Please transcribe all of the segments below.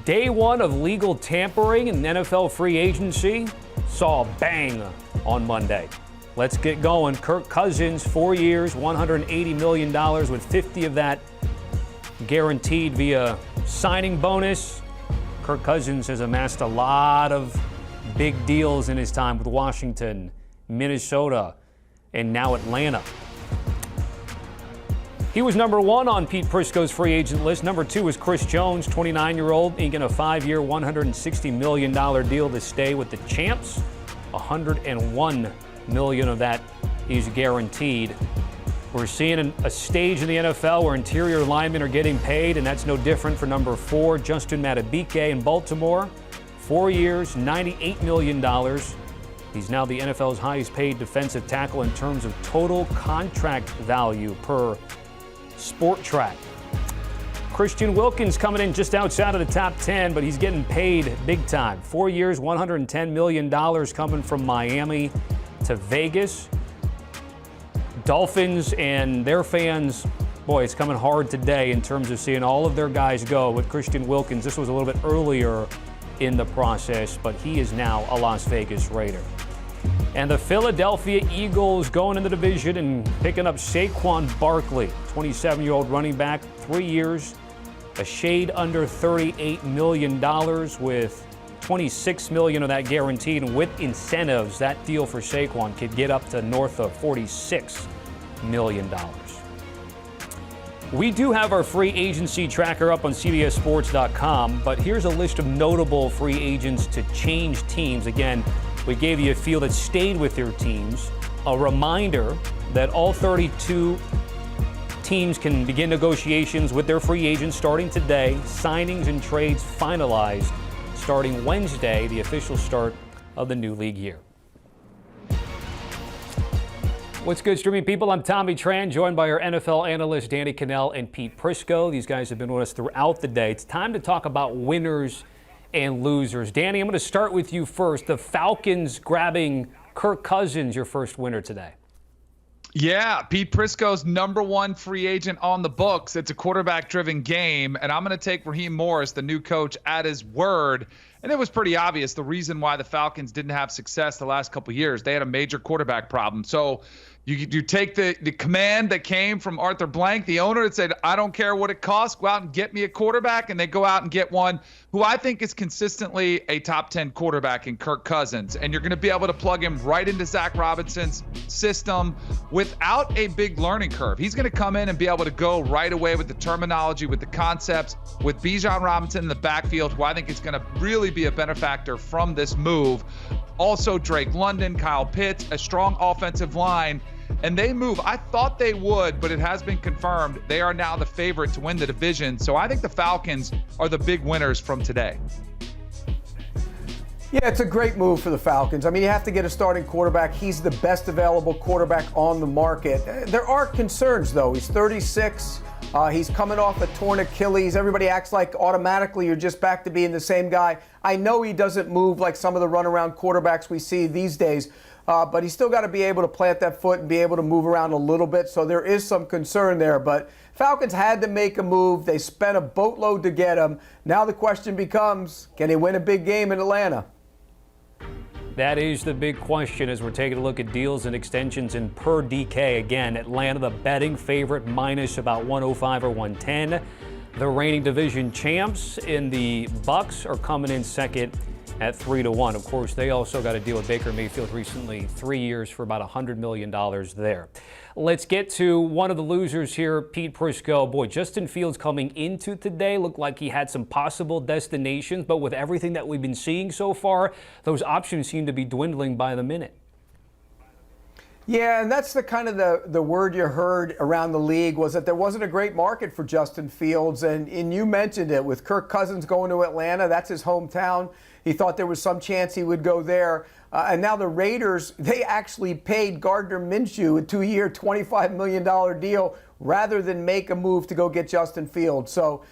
Day one of legal tampering in NFL free agency saw a bang on Monday. Let's get going. Kirk Cousins, 4 years, $180 million, with 50 of that guaranteed via signing bonus. Kirk Cousins has amassed a lot of big deals in his time with Washington, Minnesota, and now Atlanta. He was number one on Pete Prisco's free agent list. Number two was Chris Jones, 29-year-old, inking a 5-year, $160 million deal to stay with the champs. $101 million of that is guaranteed. We're seeing a stage in the NFL where interior linemen are getting paid, and that's no different for number 4, Justin Madubuike in Baltimore. 4 years, $98 million. He's now the NFL's highest paid defensive tackle in terms of total contract value per Sport Track. Christian Wilkins coming in just outside of the top 10, but he's getting paid big time. 4 years, $110 million coming from Miami to Vegas. Dolphins and their fans, boy, it's coming hard today in terms of seeing all of their guys go. With Christian Wilkins, this was a little bit earlier in the process, but he is now a Las Vegas Raider. And the Philadelphia Eagles going in the division and picking up Saquon Barkley, 27-year-old running back, 3 years, a shade under $38 million, with $26 million of that guaranteed. And with incentives, that deal for Saquon could get up to north of $46 million. We do have our free agency tracker up on CBSSports.com, but here's a list of notable free agents to change teams. Again, we gave you a feel that stayed with their teams. A reminder that all 32 teams can begin negotiations with their free agents starting today. Signings and trades finalized starting Wednesday, the official start of the new league year. What's good, streaming people? I'm Tommy Tran, joined by our NFL analysts Danny Cannell and Pete Prisco. These guys have been with us throughout the day. It's time to talk about winners and losers. Danny, I'm going to start with you first. The Falcons grabbing Kirk Cousins, your first winner today. Yeah, Pete Prisco's number one free agent on the books. It's a quarterback-driven game, and I'm going to take Raheem Morris, the new coach, at his word. And it was pretty obvious the reason why the Falcons didn't have success the last couple of years. They had a major quarterback problem. So you take the command that came from Arthur Blank, the owner, that said, I don't care what it costs, go out and get me a quarterback, and they go out and get one who I think is consistently a top 10 quarterback in Kirk Cousins. And you're going to be able to plug him right into Zach Robinson's system without a big learning curve. He's going to come in and be able to go right away with the terminology, with the concepts, with Bijan Robinson in the backfield, who I think is going to really be a benefactor from this move. Also, Drake London, Kyle Pitts, a strong offensive line. And they move. I thought they would, but it has been confirmed. They are now the favorite to win the division. So I think the Falcons are the big winners from today. Yeah, it's a great move for the Falcons. I mean, you have to get a starting quarterback. He's the best available quarterback on the market. There are concerns, though. He's 36. He's coming off a torn Achilles. Everybody acts like automatically you're just back to being the same guy. I know he doesn't move like some of the runaround quarterbacks we see these days, but he's still got to be able to plant that foot and be able to move around a little bit. So there is some concern there. But Falcons had to make a move. They spent a boatload to get him. Now the question becomes, can he win a big game in Atlanta? That is the big question as we're taking a look at deals and extensions in per DK. Again, Atlanta, the betting favorite, minus about 105 or 110. The reigning division champs in the Bucks are coming in second at 3-1. Of course, they also got a deal with Baker Mayfield recently, 3 years for about $100 million there. Let's get to one of the losers here, Pete Prisco. Boy, Justin Fields coming into today looked like he had some possible destinations, but with everything that we've been seeing so far, those options seem to be dwindling by the minute. Yeah, and that's the kind of the word you heard around the league was that there wasn't a great market for Justin Fields. And you mentioned it with Kirk Cousins going to Atlanta. That's his hometown. He thought there was some chance he would go there. And now the Raiders, they actually paid Gardner Minshew a 2-year, $25 million deal rather than make a move to go get Justin Fields. So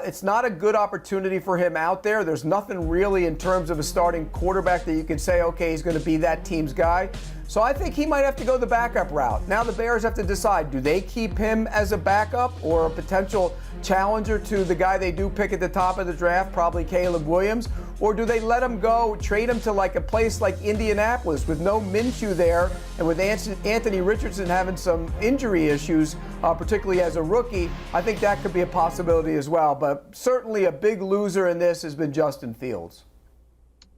it's not a good opportunity for him out there. There's nothing really in terms of a starting quarterback that you can say, okay, he's going to be that team's guy. So I think he might have to go the backup route. Now the Bears have to decide, do they keep him as a backup or a potential challenger to the guy they do pick at the top of the draft, probably Caleb Williams, or do they let him go, trade him to like a place like Indianapolis with no Minshew there and with Anthony Richardson having some injury issues, particularly as a rookie? I think that could be a possibility as well. But certainly a big loser in this has been Justin Fields.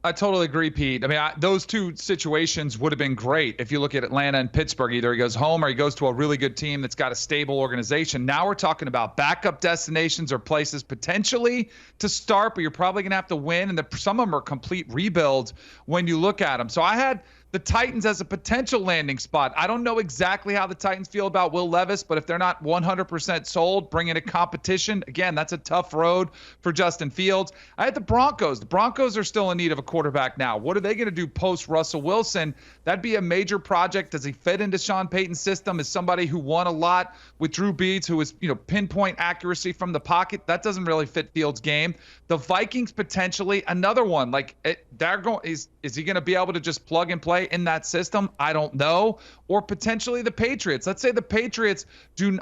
I totally agree, Pete. I mean, those two situations would have been great if you look at Atlanta and Pittsburgh. Either he goes home or he goes to a really good team that's got a stable organization. Now we're talking about backup destinations or places potentially to start, but you're probably going to have to win. And some of them are complete rebuilds when you look at them. So I had the Titans as a potential landing spot. I don't know exactly how the Titans feel about Will Levis, but if they're not 100% sold, bring in a competition. Again, that's a tough road for Justin Fields. I had the Broncos. The Broncos are still in need of a quarterback now. What are they going to do post Russell Wilson? That'd be a major project. Does he fit into Sean Payton's system as somebody who won a lot with Drew Brees, who is, pinpoint accuracy from the pocket? That doesn't really fit Fields' game. The Vikings potentially another one. Is he going to be able to just plug and play in that system? I don't know. Or potentially the Patriots. Let's say the Patriots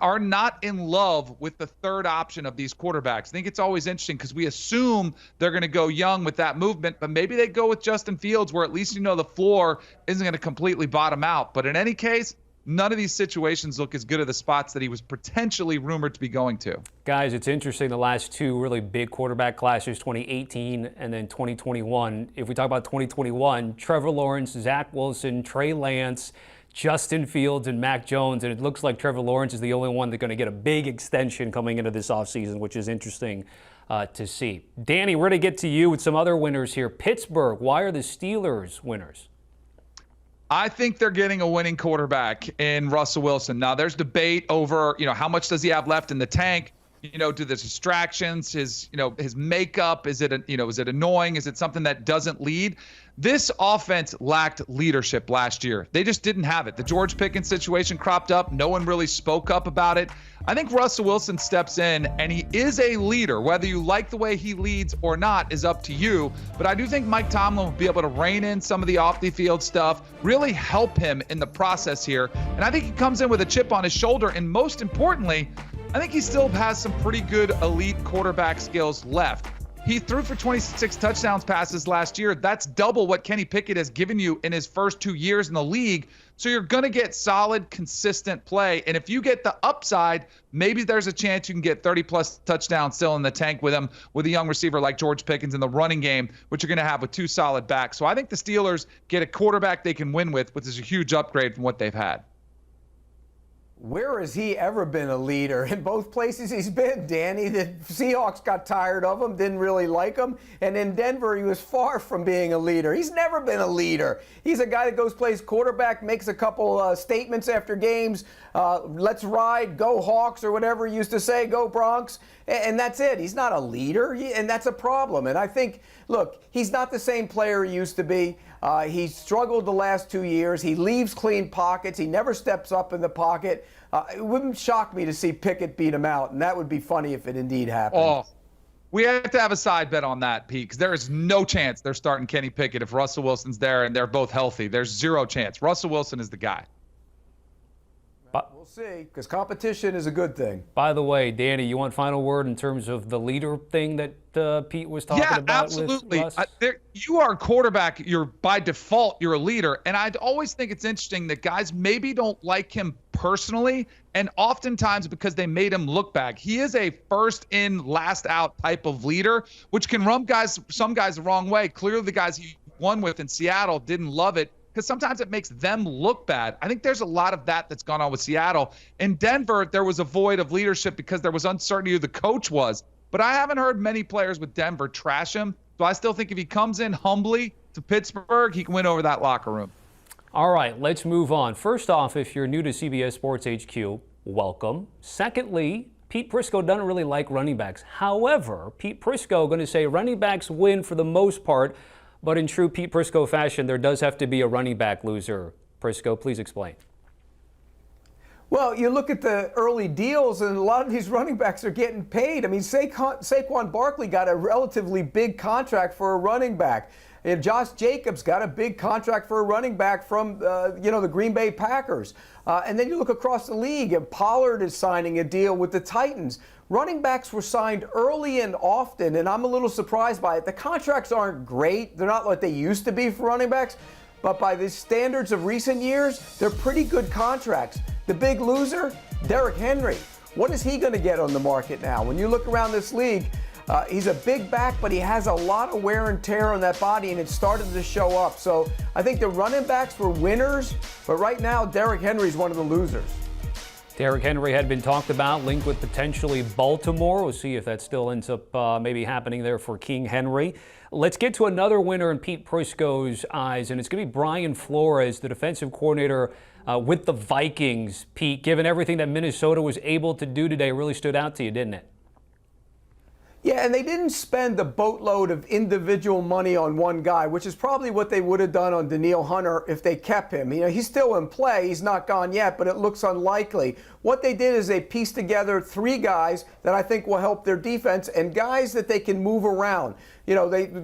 are not in love with the third option of these quarterbacks. I think it's always interesting because we assume they're going to go young with that movement, but maybe they go with Justin Fields where at least the floor isn't going to completely bottom out. But in any case, none of these situations look as good as the spots that he was potentially rumored to be going to. Guys, it's interesting, the last two really big quarterback classes, 2018 and then 2021. If we talk about 2021, Trevor Lawrence, Zach Wilson, Trey Lance, Justin Fields, and Mac Jones. And it looks like Trevor Lawrence is the only one that's going to get a big extension coming into this offseason, which is interesting to see. Danny, we're going to get to you with some other winners here. Pittsburgh, why are the Steelers winners? I think they're getting a winning quarterback in Russell Wilson. Now, there's debate over, how much does he have left in the tank? Do the distractions, his makeup, is it annoying? Is it something that doesn't lead? This offense lacked leadership last year. They just didn't have it. The George Pickens situation cropped up. No one really spoke up about it. I think Russell Wilson steps in, and he is a leader. Whether you like the way he leads or not is up to you. But I do think Mike Tomlin will be able to rein in some of the off-the-field stuff, really help him in the process here. And I think he comes in with a chip on his shoulder. And most importantly, I think he still has some pretty good elite quarterback skills left. He threw for 26 touchdowns passes last year. That's double what Kenny Pickett has given you in his first 2 years in the league. So you're going to get solid, consistent play. And if you get the upside, maybe there's a chance you can get 30-plus touchdowns still in the tank with him, with a young receiver like George Pickens in the running game, which you're going to have with two solid backs. So I think the Steelers get a quarterback they can win with, which is a huge upgrade from what they've had. Where has he ever been a leader? In both places he's been, Danny. The Seahawks got tired of him, didn't really like him. And in Denver, he was far from being a leader. He's never been a leader. He's a guy that goes, plays quarterback, makes a couple statements after games. Let's ride, go Hawks, or whatever he used to say, go Bronx. And that's it. He's not a leader, and that's a problem. And I think, look, he's not the same player he used to be. He struggled the last 2 years. He leaves clean pockets. He never steps up in the pocket. It wouldn't shock me to see Pickett beat him out, and that would be funny if it indeed happened. Oh, we have to have a side bet on that, Pete, because there is no chance they're starting Kenny Pickett if Russell Wilson's there and they're both healthy. There's zero chance. Russell Wilson is the guy. We'll see, because competition is a good thing. By the way, Danny, you want final word in terms of the leader thing that Pete was talking about? Yeah, absolutely. With Russ? You are a quarterback. By default, you're a leader. And I'd always think it's interesting that guys maybe don't like him personally, and oftentimes because they made him look bad. He is a first in, last out type of leader, which can rub some guys the wrong way. Clearly, the guys he won with in Seattle didn't love it, because sometimes it makes them look bad. I think there's a lot of that's gone on with Seattle. In Denver, there was a void of leadership because there was uncertainty who the coach was. But I haven't heard many players with Denver trash him. So I still think if he comes in humbly to Pittsburgh, he can win over that locker room. All right, let's move on. First off, if you're new to CBS Sports HQ, welcome. Secondly, Pete Prisco doesn't really like running backs. However, Pete Prisco going to say running backs win for the most part. But in true Pete Prisco fashion, there does have to be a running back loser. Prisco, please explain. Well, you look at the early deals, and a lot of these running backs are getting paid. I mean, Saquon Barkley got a relatively big contract for a running back. And Josh Jacobs got a big contract for a running back from, the Green Bay Packers. And then you look across the league, and Pollard is signing a deal with the Titans. Running backs were signed early and often, and I'm a little surprised by it. The contracts aren't great. They're not what they used to be for running backs. But by the standards of recent years, they're pretty good contracts. The big loser, Derrick Henry. What is he going to get on the market now? When you look around this league, he's a big back, but he has a lot of wear and tear on that body, and it started to show up. So I think the running backs were winners, but right now, Derrick Henry's one of the losers. Derrick Henry had been talked about, linked with potentially Baltimore. We'll see if that still ends up maybe happening there for King Henry. Let's get to another winner in Pete Prisco's eyes, and it's going to be Brian Flores, the defensive coordinator with the Vikings. Pete, given everything that Minnesota was able to do today, really stood out to you, didn't it? Yeah, and they didn't spend a boatload of individual money on one guy, which is probably what they would have done on Danielle Hunter if they kept him. He's still in play. He's not gone yet, but it looks unlikely. What they did is they pieced together 3 guys that I think will help their defense and guys that they can move around.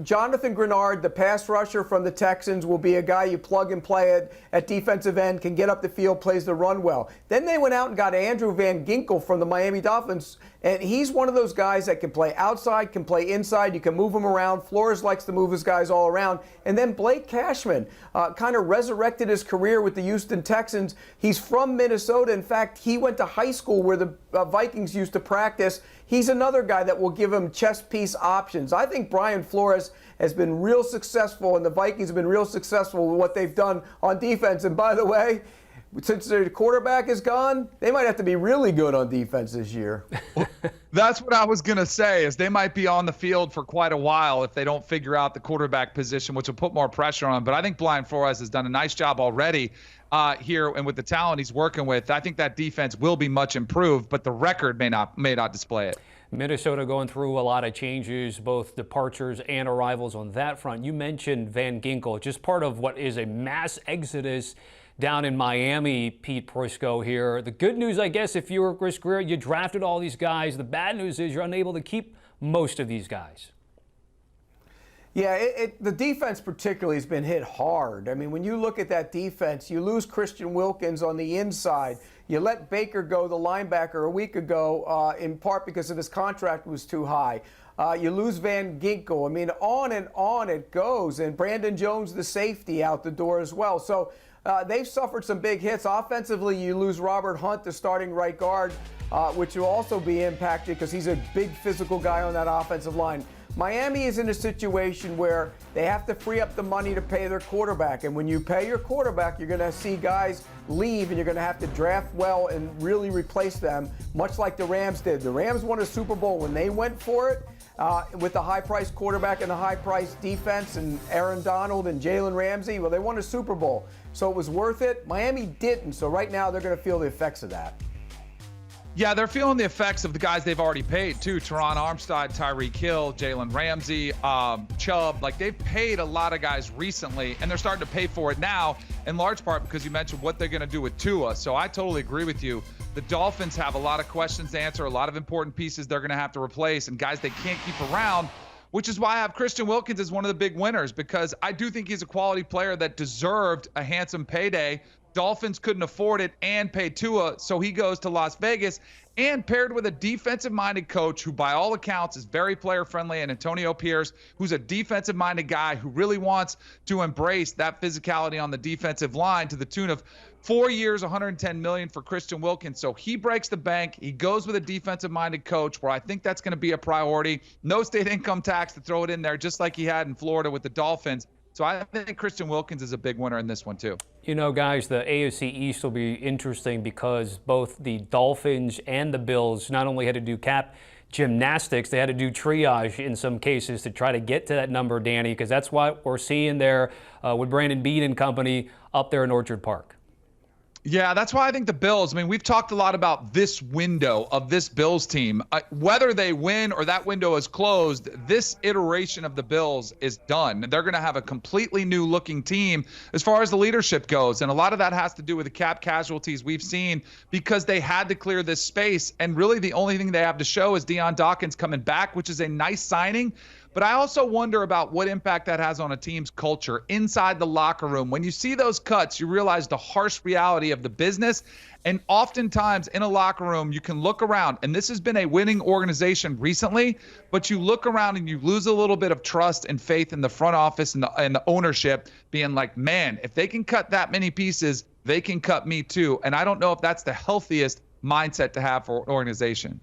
Jonathan Grenard, the pass rusher from the Texans, will be a guy you plug and play at defensive end, can get up the field, plays the run well. Then they went out and got Andrew Van Ginkel from the Miami Dolphins, and he's one of those guys that can play outside, can play inside. You can move him around. Flores likes to move his guys all around. And then Blake Cashman kind of resurrected his career with the Houston Texans. He's from Minnesota. In fact, he went to high school where the Vikings used to practice. He's another guy that will give him chess piece options. I think Brian Flores has been real successful, and the Vikings have been real successful with what they've done on defense. And by the way, since their quarterback is gone, they might have to be really good on defense this year. That's what I was going to say, is they might be on the field for quite a while if they don't figure out the quarterback position, which will put more pressure on them. But I think Brian Flores has done a nice job already here, and with the talent he's working with, I think that defense will be much improved, but the record may not display it. Minnesota going through a lot of changes, both departures and arrivals on that front. You mentioned Van Ginkel, just part of what is a mass exodus down in Miami, Pete Prisco here. The good news, I guess, if you were Chris Grier, you drafted all these guys. The bad news is you're unable to keep most of these guys. Yeah, the defense particularly has been hit hard. I mean, when you look at that defense, you lose Christian Wilkins on the inside. You let Baker go, the linebacker, a week ago, in part because of his contract was too high. You lose Van Ginkel. I mean, on and on it goes. And Brandon Jones, the safety, out the door as well. So they've suffered some big hits. Offensively, you lose Robert Hunt, the starting right guard, which will also be impacted because he's a big physical guy on that offensive line. Miami is in a situation where they have to free up the money to pay their quarterback. And when you pay your quarterback, you're going to see guys leave, and you're going to have to draft well and really replace them, much like the Rams did. The Rams won a Super Bowl when they went for it with the high-priced quarterback and the high-priced defense and Aaron Donald and Jalen Ramsey. Well, they won a Super Bowl, so it was worth it. Miami didn't, so right now they're going to feel the effects of that. Yeah, they're feeling the effects of the guys they've already paid, too. Teron Armstead, Tyreek Hill, Jalen Ramsey, Chubb. Like, they've paid a lot of guys recently, and they're starting to pay for it now, in large part because you mentioned what they're going to do with Tua. So I totally agree with you. The Dolphins have a lot of questions to answer, a lot of important pieces they're going to have to replace, and guys they can't keep around, which is why I have Christian Wilkins as one of the big winners, because I do think he's a quality player that deserved a handsome payday. Dolphins couldn't afford it and pay Tua, so he goes to Las Vegas, and paired with a defensive-minded coach who, by all accounts, is very player-friendly, and Antonio Pierce, who's a defensive-minded guy who really wants to embrace that physicality on the defensive line to the tune of 4 years, $110 million for Christian Wilkins. So he breaks the bank. He goes with a defensive-minded coach, where I think that's going to be a priority. No state income tax to throw it in there, just like he had in Florida with the Dolphins. So I think Christian Wilkins is a big winner in this one, too. You know, guys, the AFC East will be interesting because both the Dolphins and the Bills not only had to do cap gymnastics, they had to do triage in some cases to try to get to that number, Danny, because that's what we're seeing there with Brandon Beane and company up there in Orchard Park. Yeah, that's why I think the Bills, we've talked a lot about this window of this Bills team. Whether they win or that window is closed, this iteration of the Bills is done. They're going to have a completely new looking team as far as the leadership goes. And a lot of that has to do with the cap casualties we've seen because they had to clear this space. And really the only thing they have to show is Deion Dawkins coming back, which is a nice signing. But I also wonder about what impact that has on a team's culture inside the locker room. When you see those cuts, you realize the harsh reality of the business. And oftentimes in a locker room, you can look around, and this has been a winning organization recently, but you look around and you lose a little bit of trust and faith in the front office and the ownership being like, man, if they can cut that many pieces, they can cut me too. And I don't know if that's the healthiest mindset to have for an organization.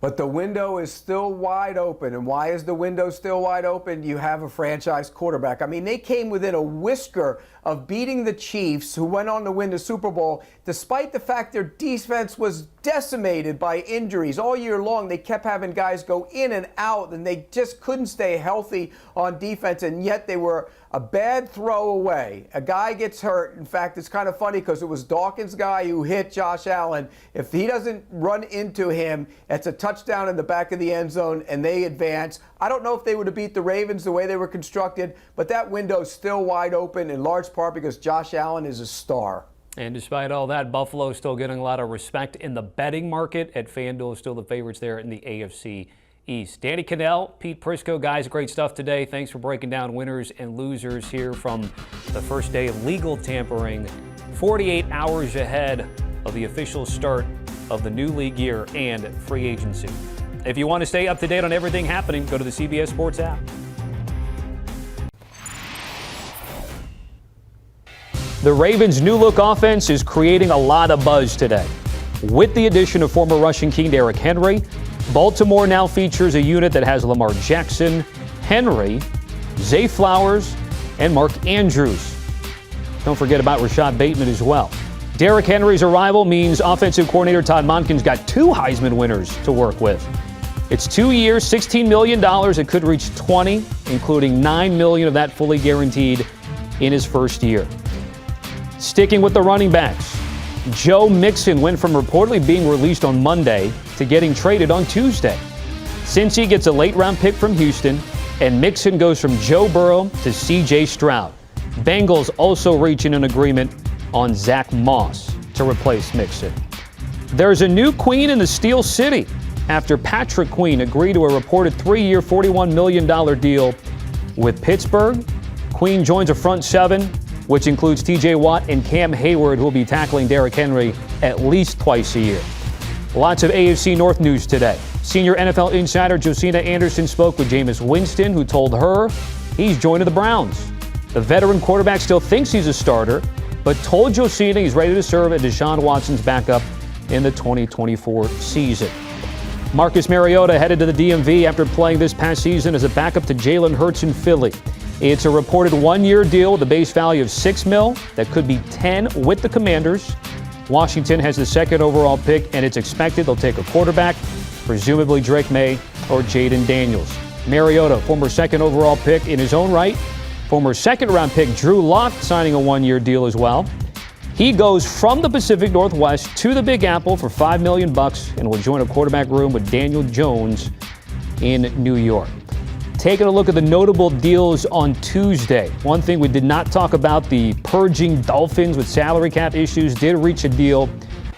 But the window is still wide open. And why is the window still wide open? You have a franchise quarterback. They came within a whisker of beating the Chiefs, who went on to win the Super Bowl, despite the fact their defense was decimated by injuries. All year long, they kept having guys go in and out, and they just couldn't stay healthy on defense, and yet they were a bad throw away. A guy gets hurt. In fact, it's kind of funny because it was Dawkins' guy who hit Josh Allen. If he doesn't run into him, it's a touchdown in the back of the end zone, and they advance. I don't know if they would have beat the Ravens the way they were constructed, but that window's still wide open in large part because Josh Allen is a star. And despite all that, Buffalo is still getting a lot of respect in the betting market. At FanDuel, still the favorites there in the AFC East. Danny Cannell, Pete Prisco, guys, great stuff today. Thanks for breaking down winners and losers here from the first day of legal tampering, 48 hours ahead of the official start of the new league year and free agency. If you want to stay up to date on everything happening, go to the CBS Sports app. The Ravens' new look offense is creating a lot of buzz today. With the addition of former rushing king Derrick Henry, Baltimore now features a unit that has Lamar Jackson, Henry, Zay Flowers, and Mark Andrews. Don't forget about Rashad Bateman as well. Derrick Henry's arrival means offensive coordinator Todd Monken's got 2 Heisman winners to work with. It's 2 years, $16 million. It could reach 20, including $9 million of that fully guaranteed in his first year. Sticking with the running backs, Joe Mixon went from reportedly being released on Monday to getting traded on Tuesday. Cincy gets a late-round pick from Houston, and Mixon goes from Joe Burrow to C.J. Stroud. Bengals also reaching an agreement on Zach Moss to replace Mixon. There's a new queen in the Steel City after Patrick Queen agreed to a reported 3-year, $41 million deal with Pittsburgh. Queen joins a front 7, which includes T.J. Watt and Cam Hayward, who will be tackling Derrick Henry at least twice a year. Lots of AFC North news today. Senior NFL insider Josina Anderson spoke with Jameis Winston, who told her he's joining the Browns. The veteran quarterback still thinks he's a starter, but told Josina he's ready to serve as Deshaun Watson's backup in the 2024 season. Marcus Mariota headed to the DMV after playing this past season as a backup to Jalen Hurts in Philly. It's a reported 1-year deal with a base value of $6 million that could be $10 million with the Commanders. Washington has the 2nd overall pick, and it's expected they'll take a quarterback, presumably Drake May or Jaden Daniels. Mariota, former 2nd overall pick in his own right. Former 2nd-round pick Drew Lock signing a 1-year deal as well. He goes from the Pacific Northwest to the Big Apple for $5 million and will join a quarterback room with Daniel Jones in New York. Taking a look at the notable deals on Tuesday. One thing we did not talk about, the purging Dolphins with salary cap issues did reach a deal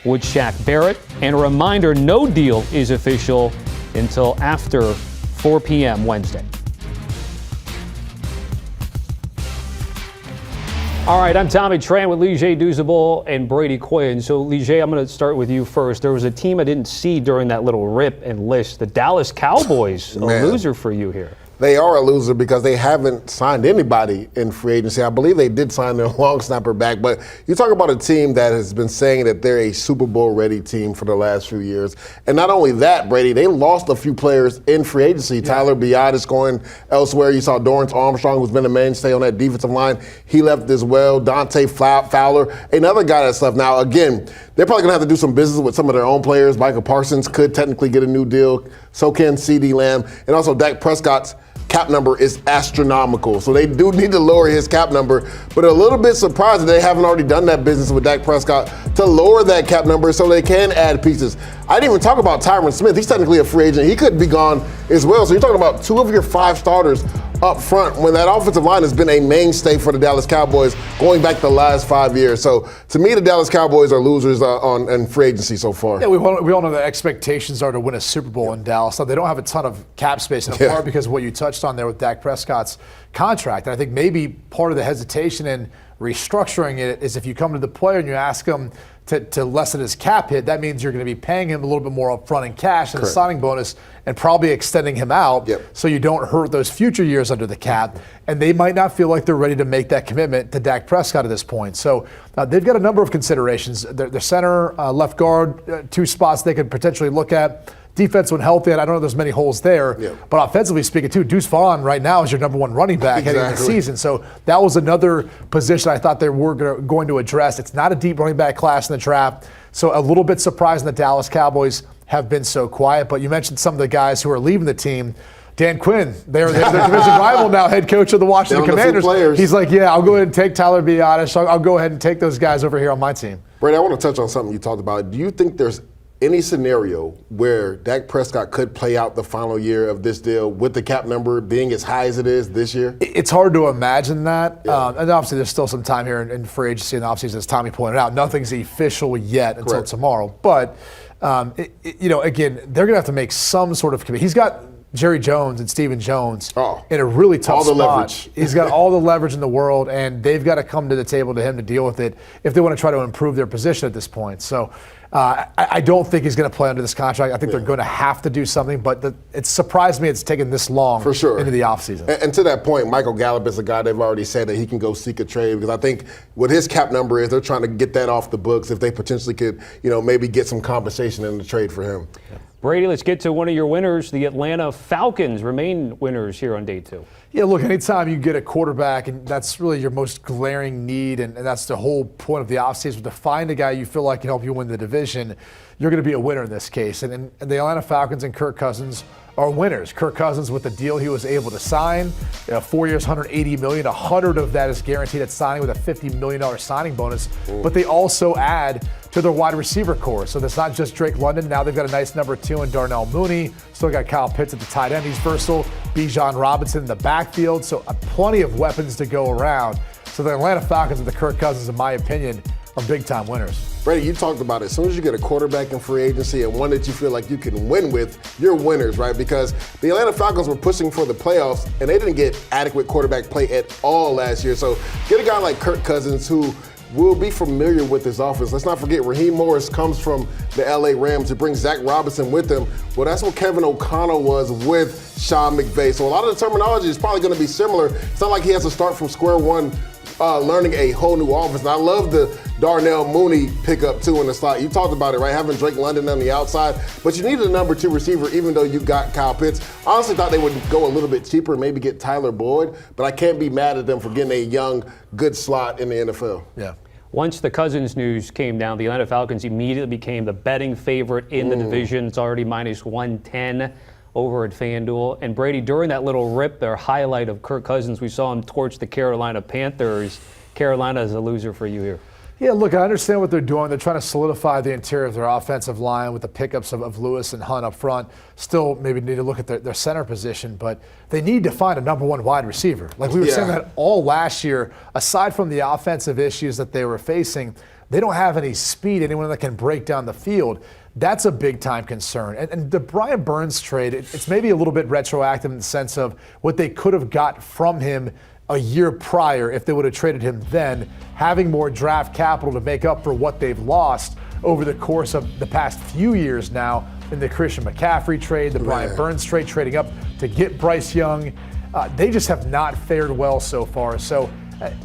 with Shaq Barrett. And a reminder, no deal is official until after 4 p.m. Wednesday. All right, I'm Tommy Tran with Leger Douzable and Brady Quinn. So, Leger, I'm going to start with you first. There was a team I didn't see during that little rip and list, the Dallas Cowboys, a loser for you here. They are a loser because they haven't signed anybody in free agency. I believe they did sign their long snapper back, but you talk about a team that has been saying that they're a Super Bowl ready team for the last few years. And not only that, Brady, they lost a few players in free agency. Yeah. Tyler Biadasz is going elsewhere. You saw Dorrance Armstrong, who's been a mainstay on that defensive line. He left as well. Dante Fowler, another guy that's left. Now, again, they're probably going to have to do some business with some of their own players. Michael Parsons could technically get a new deal. So can CeeDee Lamb. And also Dak Prescott's cap number is astronomical. So they do need to lower his cap number, but a little bit surprised that they haven't already done that business with Dak Prescott to lower that cap number so they can add pieces. I didn't even talk about Tyron Smith. He's technically a free agent. He could be gone as well. So you're talking about 2 of your 5 starters up front when that offensive line has been a mainstay for the Dallas Cowboys going back the last 5 years. So to me, the Dallas Cowboys are losers in free agency so far. Yeah, we all know the expectations are to win a Super Bowl in Dallas. So they don't have a ton of cap space, in part because of what you touched on there with Dak Prescott's contract. And I think maybe part of the hesitation in restructuring it is if you come to the player and you ask him to lessen his cap hit, that means you're going to be paying him a little bit more upfront in cash and a signing bonus and probably extending him out so you don't hurt those future years under the cap. And they might not feel like they're ready to make that commitment to Dak Prescott at this point. So they've got a number of considerations. Their center, left guard, 2 spots they could potentially look at. Defense when healthy, and I don't know if there's many holes there. But offensively speaking, too, Deuce Vaughn right now is your number 1 running back heading into the season. So that was another position I thought they were going to address. It's not a deep running back class in the draft. So a little bit surprised the Dallas Cowboys have been so quiet. But you mentioned some of the guys who are leaving the team. Dan Quinn, they're their division rival now, head coach of the Washington Commanders. He's like, yeah, I'll go ahead and take Tyler Biadasz. I'll go ahead and take those guys over here on my team. Brady, I want to touch on something you talked about. Do you think there's any scenario where Dak Prescott could play out the final year of this deal with the cap number being as high as it is this year? It's hard to imagine that. And obviously there's still some time here in free agency in the offseason, as Tommy pointed out. Nothing's official yet until tomorrow. But, again, they're going to have to make some sort of commitment. He's got Jerry Jones and Stephen Jones in a really tough spot. Leverage. He's got all the leverage in the world, and they've got to come to the table to him to deal with it if they want to try to improve their position at this point. So I don't think he's going to play under this contract. I think they're going to have to do something, but it surprised me it's taken this long into the offseason. And to that point, Michael Gallup is a guy they've already said that he can go seek a trade because I think what his cap number is, they're trying to get that off the books if they potentially could, maybe get some compensation in the trade for him. Brady, let's get to one of your winners. The Atlanta Falcons remain winners here on day 2. Yeah, look, anytime you get a quarterback, and that's really your most glaring need, and that's the whole point of the offseason, to find a guy you feel like can help you win the division, you're going to be a winner in this case. And the Atlanta Falcons and Kirk Cousins are winners. Kirk Cousins, with the deal he was able to sign, 4 years, $180 million. $100 of that is guaranteed at signing with a $50 million signing bonus. But they also add to their wide receiver core. So that's not just Drake London. Now they've got a nice number 2 in Darnell Mooney. Still got Kyle Pitts at the tight end. He's versatile. Bijan Robinson in the backfield. So plenty of weapons to go around. So the Atlanta Falcons and the Kirk Cousins, in my opinion, are big-time winners. Brady, you talked about it. As soon as you get a quarterback in free agency and one that you feel like you can win with, you're winners, right? Because the Atlanta Falcons were pushing for the playoffs, and they didn't get adequate quarterback play at all last year. So get a guy like Kirk Cousins who will be familiar with this offense. Let's not forget Raheem Morris comes from the LA Rams. He brings Zach Robinson with him. Well, that's what Kevin O'Connell was with Sean McVay. So a lot of the terminology is probably going to be similar. It's not like he has to start from square one learning a whole new offense. And I love the Darnell Mooney pickup, too, in the slot. You talked about it, right? Having Drake London on the outside. But you needed a number 2 receiver, even though you got Kyle Pitts. I honestly thought they would go a little bit cheaper and maybe get Tyler Boyd. But I can't be mad at them for getting a young, good slot in the NFL. Yeah. Once the Cousins news came down, the Atlanta Falcons immediately became the betting favorite in the division. It's already minus 110 over at FanDuel. And Brady, during that little rip, their highlight of Kirk Cousins, we saw him torch the Carolina Panthers. Carolina is a loser for you here. Yeah, look, I understand what they're doing. They're trying to solidify the interior of their offensive line with the pickups of Lewis and Hunt up front. Still maybe need to look at their center position, but they need to find a number 1 wide receiver. Like we were saying that all last year, aside from the offensive issues that they were facing, they don't have any speed, anyone that can break down the field. That's a big-time concern. And the Brian Burns trade, it's maybe a little bit retroactive in the sense of what they could have got from him a year prior if they would have traded him then, having more draft capital to make up for what they've lost over the course of the past few years now in the Christian McCaffrey trade, the Brian Burns trade, trading up to get Bryce Young. They just have not fared well so far. So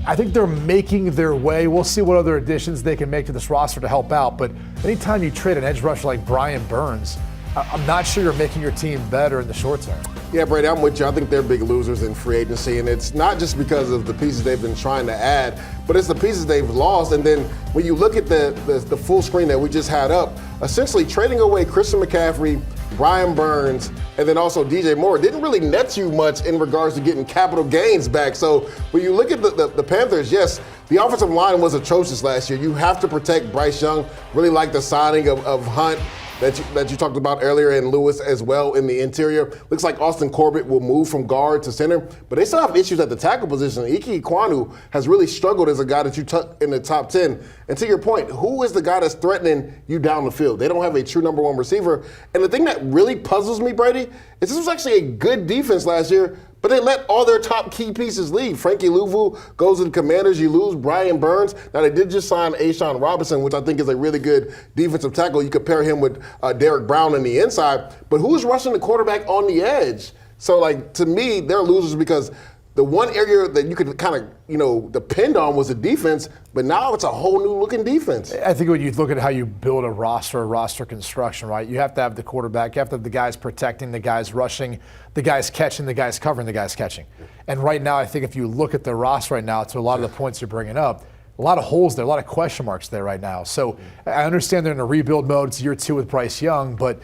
I think they're making their way. We'll see what other additions they can make to this roster to help out. But anytime you trade an edge rusher like Brian Burns, I'm not sure you're making your team better in the short term. Yeah, Brady, I'm with you. I think they're big losers in free agency, and it's not just because of the pieces they've been trying to add, but it's the pieces they've lost. And then when you look at the full screen that we just had up, essentially trading away Christian McCaffrey, Brian Burns, and then also DJ Moore didn't really net you much in regards to getting capital gains back. So when you look at the Panthers, yes, the offensive line was atrocious last year. You have to protect Bryce Young. Really like the signing of Hunt that you talked about earlier, and Lewis as well in the interior. Looks like Austin Corbett will move from guard to center, but they still have issues at the tackle position. Ike Ekwonu has really struggled as a guy that you took in the top 10. And to your point, who is the guy that's threatening you down the field? They don't have a true number one receiver. And the thing that really puzzles me, Brady, is this was actually a good defense last year, but they let all their top key pieces leave. Frankie Louvu goes to the Commanders. You lose Brian Burns. Now, they did just sign Ashawn Robinson, which I think is a really good defensive tackle. You compare him with Derek Brown on the inside. But who's rushing the quarterback on the edge? So, to me, they're losers because the one area that you could kind of, depend on was the defense, but now it's a whole new looking defense. I think when you look at how you build a roster construction, right, you have to have the quarterback, you have to have the guys protecting, the guys rushing, the guys catching, the guys covering, the guys catching. And right now, I think if you look at the roster right now, to a lot of the points you're bringing up, a lot of holes there, a lot of question marks there right now. So I understand they're in a rebuild mode. It's year 2 with Bryce Young, but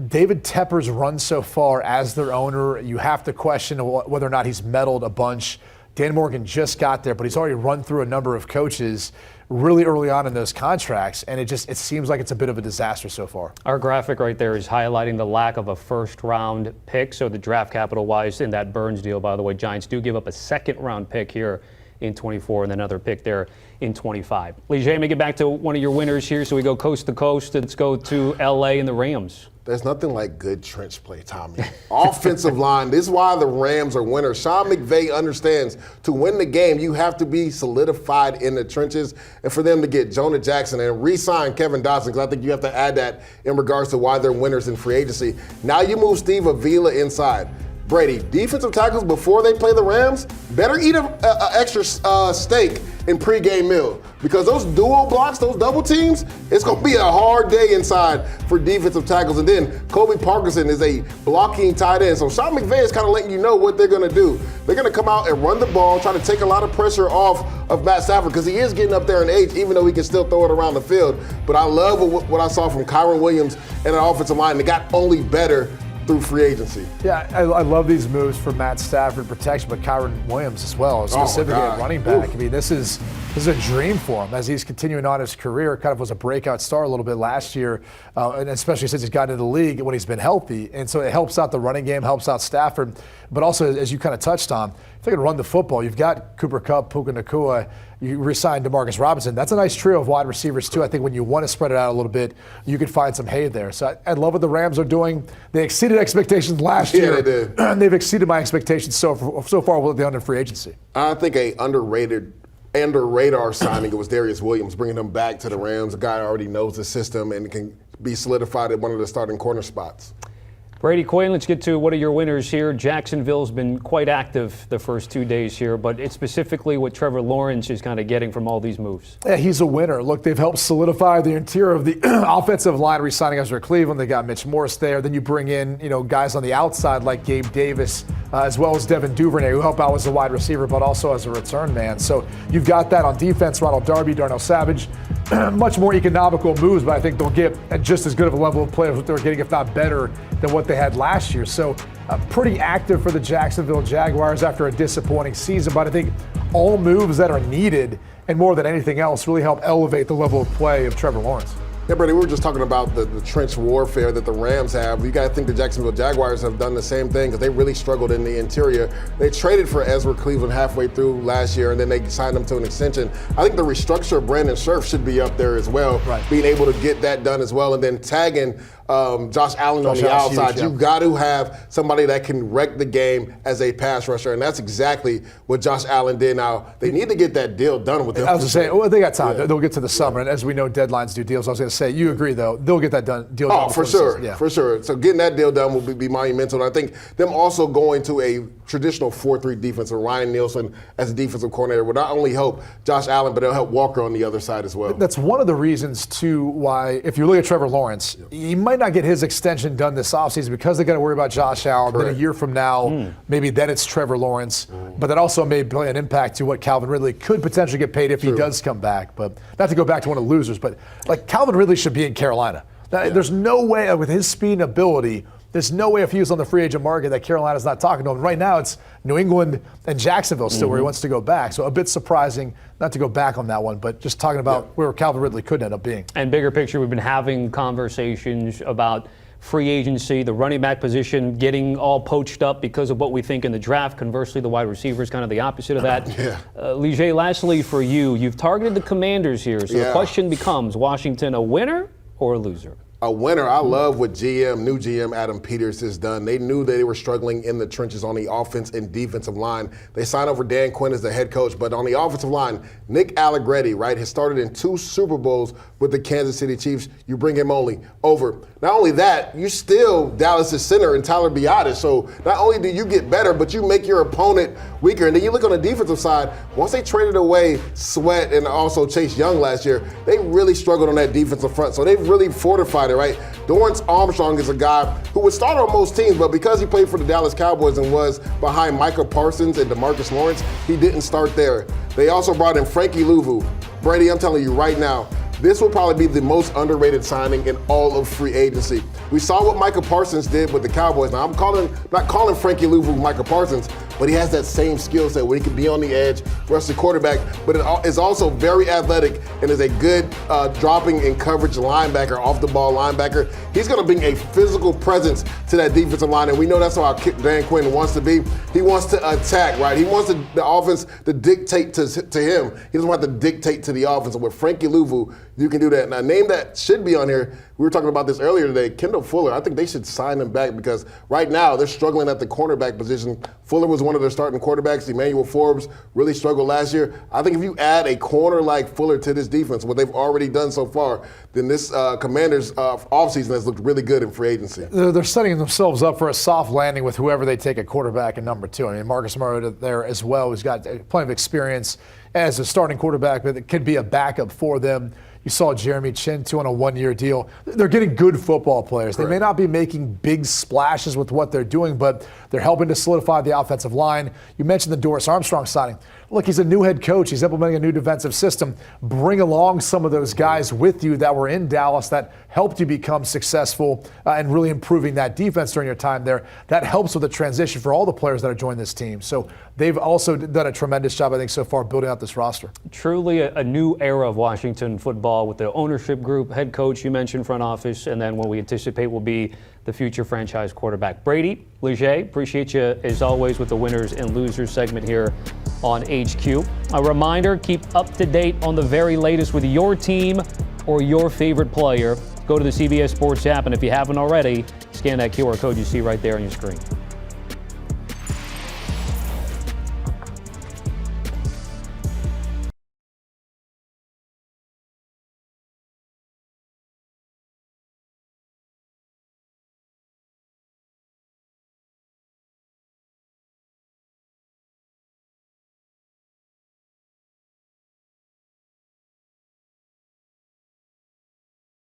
David Tepper's run so far as their owner, you have to question whether or not he's meddled a bunch. Dan Morgan just got there, but he's already run through a number of coaches really early on in those contracts, and it seems like it's a bit of a disaster so far. Our graphic right there is highlighting the lack of a first-round pick, so the draft capital-wise in that Burns deal, by the way, Giants do give up a second-round pick here in 24 and another pick there in 25. Leger, let me get back to one of your winners here. So we go coast to coast. Let's go to L.A. and the Rams. There's nothing like good trench play, Tommy. Offensive line, this is why the Rams are winners. Sean McVay understands to win the game, you have to be solidified in the trenches. And for them to get Jonah Jackson and re-sign Kevin Dotson, because I think you have to add that in regards to why they're winners in free agency. Now you move Steve Avila inside. Brady, defensive tackles before they play the Rams better eat an extra steak in pregame meal, because those dual blocks, those double teams, it's going to be a hard day inside for defensive tackles. And then Kobe Parkinson is a blocking tight end. So Sean McVay is kind of letting you know what they're going to do. They're going to come out and run the ball, try to take a lot of pressure off of Matt Stafford, because he is getting up there in age, even though he can still throw it around the field. But I love what I saw from Kyron Williams and an offensive line that got only better through free agency. Yeah, I love these moves for Matt Stafford protection, but Kyron Williams as well, specifically at running back. Oof. I mean, this is a dream for him as he's continuing on his career. Kind of was a breakout star a little bit last year, and especially since he's gotten into the league when he's been healthy. And so it helps out the running game, helps out Stafford, but also, as you kind of touched on, if they can run the football, you've got Cooper Kupp, Puka Nacua, you re-signed DeMarcus Robinson. That's a nice trio of wide receivers, too. I think when you want to spread it out a little bit, you could find some hay there. So I love what the Rams are doing. They exceeded expectations last year. Yeah, they did. And they've exceeded my expectations so far with the under free agency. I think a under radar signing, it was Darius Williams, bringing him back to the Rams. A guy who already knows the system and can be solidified at one of the starting corner spots. Brady Quinn, let's get to one of your winners here. Jacksonville's been quite active the first 2 days here, but it's specifically what Trevor Lawrence is kind of getting from all these moves. Yeah, he's a winner. Look, they've helped solidify the interior of the offensive line, re-signing Ezra Cleveland. They got Mitch Morse there. Then you bring in, guys on the outside like Gabe Davis, as well as Devin Duvernay, who help out as a wide receiver, but also as a return man. So you've got that on defense. Ronald Darby, Darnell Savage, much more economical moves, but I think they'll get just as good of a level of play as what they were getting, if not better, than what they had last year. So pretty active for the Jacksonville Jaguars after a disappointing season, but I think all moves that are needed and more than anything else really help elevate the level of play of Trevor Lawrence. Yeah, Brady, we were just talking about the trench warfare that the Rams have. You got to think the Jacksonville Jaguars have done the same thing, because they really struggled in the interior. They traded for Ezra Cleveland halfway through last year, and then they signed him to an extension. I think the restructure of Brandon Scherf should be up there as well, right, being able to get that done as well, and then tagging Josh Allen on the outside. You've got to have somebody that can wreck the game as a pass rusher, and that's exactly what Josh Allen did. Now, they need to get that deal done with him. I was going to say, well, they got time. Yeah. They'll get to the summer, and as we know, deadlines do deals. I was going to say, you agree, though. They'll get that deal done. Oh, for sure. Yeah. For sure. So getting that deal done will be monumental. And I think them also going to a traditional 4-3 defense with Ryan Nielsen as a defensive coordinator will not only help Josh Allen, but it'll help Walker on the other side as well. That's one of the reasons, too, why if you look at Trevor Lawrence, he might might not get his extension done this offseason because they got to worry about Josh Allen. Then a year from now, maybe then it's Trevor Lawrence. But that also may play an impact to what Calvin Ridley could potentially get paid if he does come back. But not to go back to one of the losers, but like Calvin Ridley should be in Carolina. There's no way with his speed and ability. There's no way if he was on the free agent market that Carolina's not talking to him. Right now, it's New England and Jacksonville still where he wants to go back. So a bit surprising not to go back on that one, but just talking about where Calvin Ridley could end up being. And bigger picture, we've been having conversations about free agency, the running back position getting all poached up because of what we think in the draft. Conversely, the wide receiver is kind of the opposite of that. Leger, lastly for you, you've targeted the Commanders here. So the question becomes, Washington a winner or a loser? A winner. I love what new GM Adam Peters has done. They knew that they were struggling in the trenches on the offense and defensive line. They signed over Dan Quinn as the head coach, but on the offensive line, Nick Allegretti, right, has started in 2 Super Bowls with the Kansas City Chiefs. You bring him over. Not only that, you still Dallas' center in Tyler Biadasz. So not only do you get better, but you make your opponent weaker. And then you look on the defensive side, once they traded away Sweat and also Chase Young last year, they really struggled on that defensive front. So they've really fortified it, right? Dorrance Armstrong is a guy who would start on most teams, but because he played for the Dallas Cowboys and was behind Micah Parsons and DeMarcus Lawrence, he didn't start there. They also brought in Frankie Louvu. Brady, I'm telling you right now, this will probably be the most underrated signing in all of free agency. We saw what Micah Parsons did with the Cowboys. Now, I'm not calling Frankie Louvu Micah Parsons, but he has that same skill set where he can be on the edge, rush the quarterback, but it is also very athletic and is a good dropping and coverage linebacker, off-the-ball linebacker. He's going to bring a physical presence to that defensive line, and we know that's how Dan Quinn wants to be. He wants to attack, right? He wants the offense to dictate to him. He doesn't want to dictate to the offense. And with Frankie Louvu, you can do that. Now, a name that should be on here, we were talking about this earlier today, Kendall Fuller. I think they should sign him back because right now they're struggling at the cornerback position. Fuller was one of their starting quarterbacks. Emmanuel Forbes really struggled last year. I think if you add a corner like Fuller to this defense, what they've already done so far, then this Commanders offseason has looked really good in free agency. They're setting themselves up for a soft landing with whoever they take at quarterback in number 2. I mean, Marcus Mariota there as well, who's got plenty of experience as a starting quarterback, but it could be a backup for them. You saw Jeremy Chin, too, on a 1-year deal. They're getting good football players. Correct. They may not be making big splashes with what they're doing, but they're helping to solidify the offensive line. You mentioned the Dorrance Armstrong signing. Look, he's a new head coach. He's implementing a new defensive system. Bring along some of those guys with you that were in Dallas that helped you become successful and really improving that defense during your time there. That helps with the transition for all the players that are joining this team. So they've also done a tremendous job, I think, so far building out this roster. Truly a new era of Washington football with the ownership group, head coach, you mentioned front office, and then what we anticipate will be the future franchise quarterback. Brady, Leger, appreciate you as always with the winners and losers segment here on HQ. A reminder, keep up to date on the very latest with your team or your favorite player. Go to the CBS Sports app, and if you haven't already, scan that QR code you see right there on your screen.